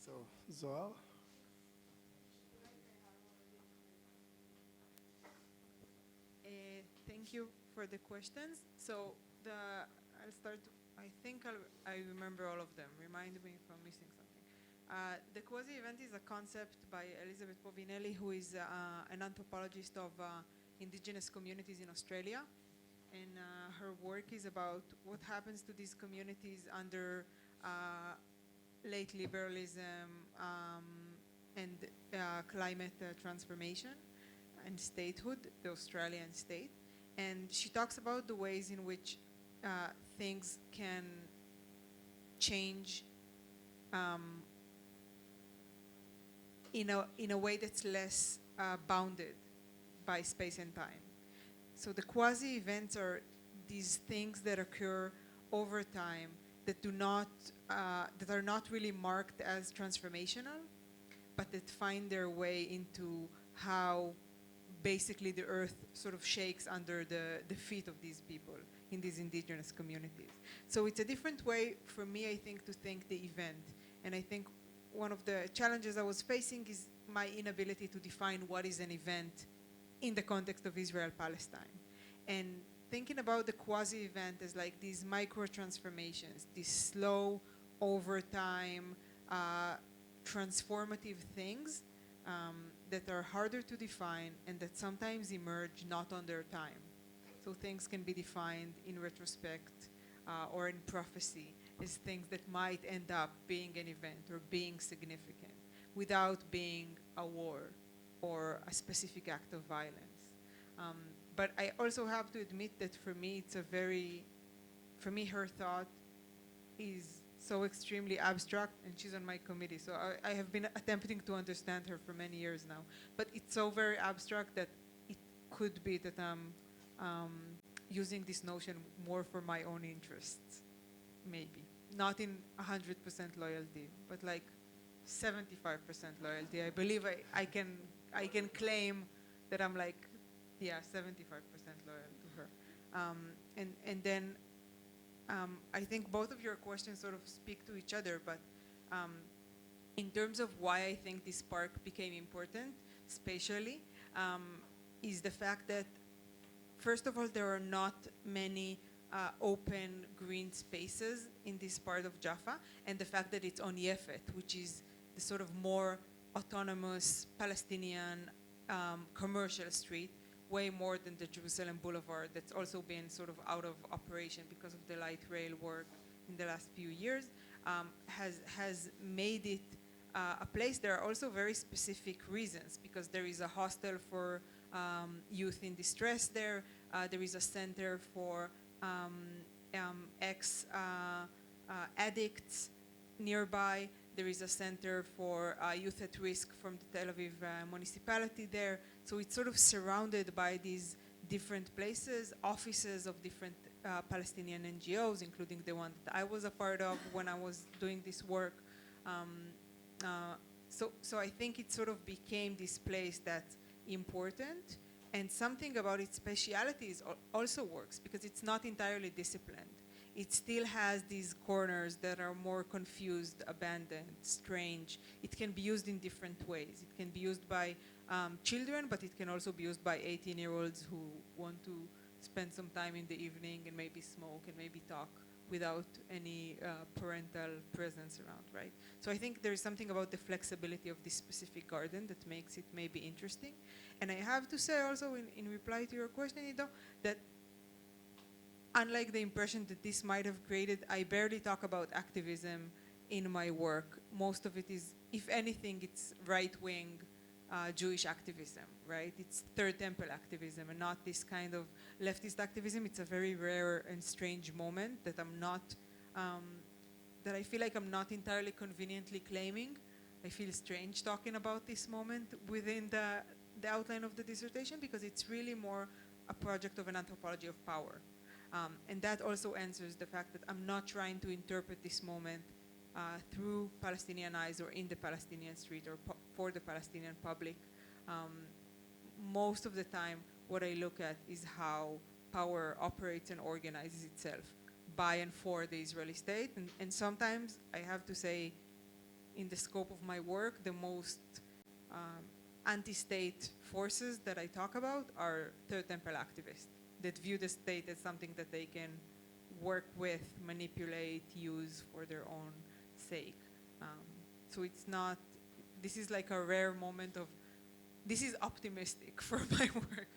So, Zohar? Thank you for the questions. I'll start. I think I remember all of them. Remind me if I'm missing something. The quasi-event is a concept by Elizabeth Povinelli, who is an anthropologist of indigenous communities in Australia. And her work is about what happens to these communities under late liberalism and climate transformation and statehood, the Australian state. And she talks about the ways in which things can change in a way that's less bounded by space and time. So the quasi-events are these things that occur over time that that are not really marked as transformational, but that find their way into how basically the earth sort of shakes under the feet of these people in these indigenous communities. So it's a different way for me, I think, to think the event. And I think one of the challenges I was facing is my inability to define what is an event in the context of Israel-Palestine. And thinking about the quasi-event as like these micro-transformations, these slow, over time, transformative things that are harder to define and that sometimes emerge not on their time. So things can be defined in retrospect or in prophecy as things that might end up being an event or being significant without being a war or a specific act of violence. But I also have to admit that for me, her thought is so extremely abstract, and she's on my committee. So I have been attempting to understand her for many years now. But it's so very abstract that it could be that I'm using this notion more for my own interests, maybe. Not in 100% loyalty, but like 75% loyalty. I believe I can claim that I'm like, 75% loyal to her. And then I think both of your questions sort of speak to each other, but in terms of why I think this park became important spatially, is the fact that, first of all, there are not many open green spaces in this part of Jaffa, and the fact that it's on Yefet, which is the sort of more autonomous Palestinian commercial street, way more than the Jerusalem Boulevard that's also been sort of out of operation because of the light rail work in the last few years, has made it a place. There are also very specific reasons, because there is a hostel for youth in distress there. There is a center for ex-addicts nearby. There is a center for youth at risk from the Tel Aviv municipality there. So it's sort of surrounded by these different places, offices of different Palestinian NGOs, including the one that I was a part of when I was doing this work. So I think it sort of became this place that's important, and something about its speciality also works, because it's not entirely disciplined. It still has these corners that are more confused, abandoned, strange. It can be used in different ways. It can be used by children, but it can also be used by 18-year-olds who want to spend some time in the evening and maybe smoke and maybe talk without any parental presence around, right? So I think there's something about the flexibility of this specific garden that makes it maybe interesting. And I have to say also, in reply to your question, Ido, that unlike the impression that this might have created, I barely talk about activism in my work. Most of it is, if anything, it's right-wing Jewish activism, right? It's Third Temple activism and not this kind of leftist activism. It's a very rare and strange moment that that I feel like I'm not entirely conveniently claiming. I feel strange talking about this moment within the outline of the dissertation, because it's really more a project of an anthropology of power. And that also answers the fact that I'm not trying to interpret this moment through Palestinian eyes or in the Palestinian street or for the Palestinian public. Most of the time, what I look at is how power operates and organizes itself by and for the Israeli state. And sometimes, I have to say, in the scope of my work, the most anti-state forces that I talk about are Third Temple activists that view the state as something that they can work with, manipulate, use for their own sake. So it's not, this is like a rare moment of, this is optimistic for my work.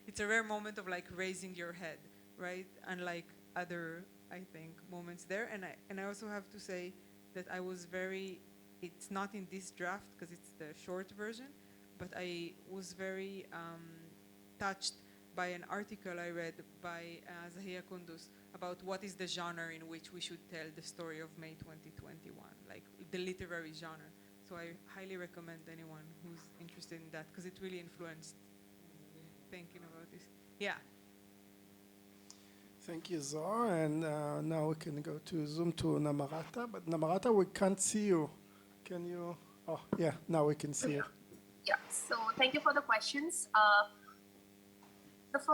It's a rare moment of like raising your head, right? Unlike other, I think, moments there. And I also have to say that I was very, it's not in this draft because it's the short version, but I was very touched by an article I read by Zahia Kunduz about what is the genre in which we should tell the story of May 2021, like the literary genre. So I highly recommend anyone who's interested in that because it really influenced thinking about this. Yeah. Thank you, Zohar. And now we can go to Zoom to Namrata. But Namrata, we can't see you. Can you? Oh, yeah, now we can see you. Yeah, so thank you for the questions. The first